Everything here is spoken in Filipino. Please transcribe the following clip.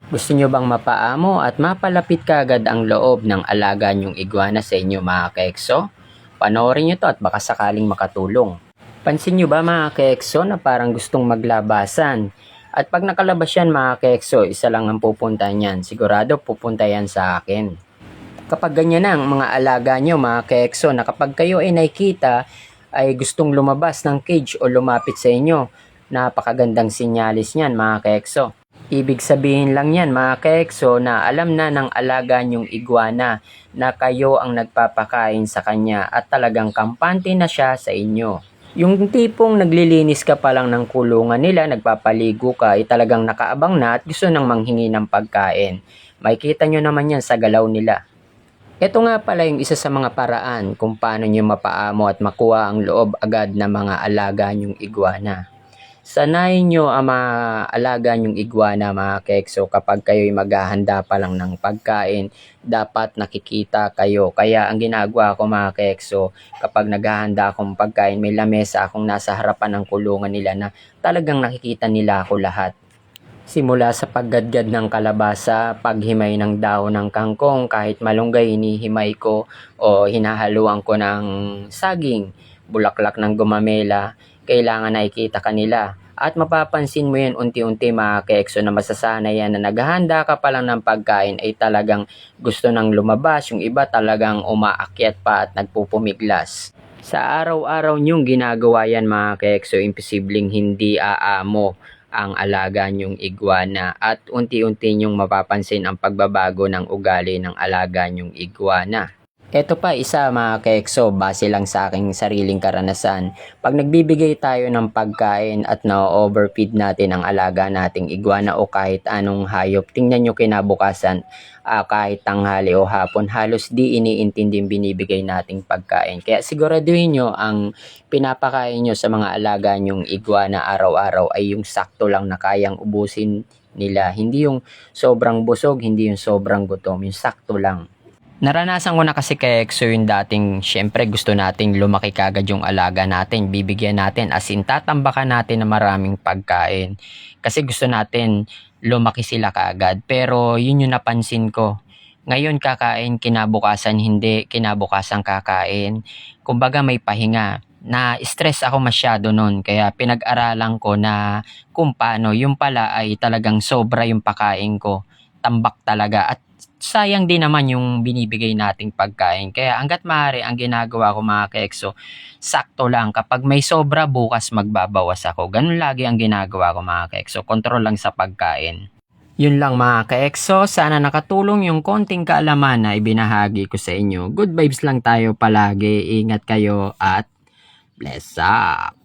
Gusto nyo bang mapaamo at mapalapit kaagad ang loob ng alaga nyong iguana sa inyo mga kaekso? Panoorin nyo to at baka sakaling makatulong. Pansin nyo ba mga kaekso na parang gustong maglabasan? At pag nakalabas yan mga kaekso, isa lang ang pupunta niyan. Sigurado pupunta yan sa akin. Kapag ganyan ang mga alaga nyo mga kaekso na kapag kayo ay nakikita ay gustong lumabas ng cage o lumapit sa inyo, napakagandang sinyalis niyan mga kaekso. Ibig sabihin lang yan mga kaekso na alam na ng alaga nyong iguana na kayo ang nagpapakain sa kanya at talagang kampante na siya sa inyo. Yung tipong naglilinis ka pa lang ng kulungan nila, nagpapaligo ka, ay talagang nakaabang na at gusto nang manghingi ng pagkain. Makikita nyo naman yan sa galaw nila. Ito nga pala yung isa sa mga paraan kung paano nyo mapaamo at makuha ang loob agad ng mga alaga nyong iguana. Sanayin nyo ang mga alaga nyong iguana mga kaekso kapag kayo'y maghahanda pa lang ng pagkain, dapat nakikita kayo. Kaya ang ginagawa ko mga kaekso, kapag naghahanda akong pagkain, may lamesa akong nasa harapan ng kulungan nila na talagang nakikita nila ako lahat. Simula sa paggadgad ng kalabasa, paghimay ng dahon ng kangkong, kahit malunggay hinihimay ko o hinahaluan ko ng saging, bulaklak ng gumamela, kailangan nakikita kanila. At mapapansin mo yan unti-unti mga kaekso na masasanay yan na naghahanda ka pa lang ng pagkain ay talagang gusto nang lumabas. Yung iba talagang umaakyat pa at nagpupumiglas. Sa araw-araw nyong ginagawa yan mga kaekso, imposibleng hindi aamo ang alaga nyong iguana at unti-unti nyong mapapansin ang pagbabago ng ugali ng alaga nyong iguana. Ito pa isa mga kaekso, base lang sa aking sariling karanasan. Pag nagbibigay tayo ng pagkain at na-overfeed natin ang alaga nating iguana o kahit anong hayop, tingnan nyo kinabukasan, kahit tanghali o hapon, halos di iniintinding binibigay nating pagkain. Kaya siguraduhin nyo ang pinapakain nyo sa mga alaga nyong iguana araw-araw ay yung sakto lang na kayang ubusin nila. Hindi yung sobrang busog, hindi yung sobrang gutom, yung sakto lang. Naranasan ko na kasi kay Exo yung dating syempre gusto nating lumaki kagad yung alaga natin, bibigyan natin as in tatambakan natin na maraming pagkain kasi gusto natin lumaki sila kagad. Pero yun yung napansin ko, ngayon kakain, kinabukasan hindi, kinabukasan kakain, kumbaga may pahinga. Na stress ako masyado nun kaya pinag-aralan ko na kung paano yung pala ay talagang sobra yung pakain ko, tambak talaga at sayang din naman yung binibigay nating pagkain. Kaya hangga't maaari ang ginagawa ko mga kaekso, sakto lang. Kapag may sobra bukas magbabawas ako. Ganun lagi ang ginagawa ko mga kaekso. Kontrol lang sa pagkain. Yun lang mga kaekso. Sana nakatulong yung konting kaalaman na ibinahagi ko sa inyo. Good vibes lang tayo palagi. Ingat kayo at bless up!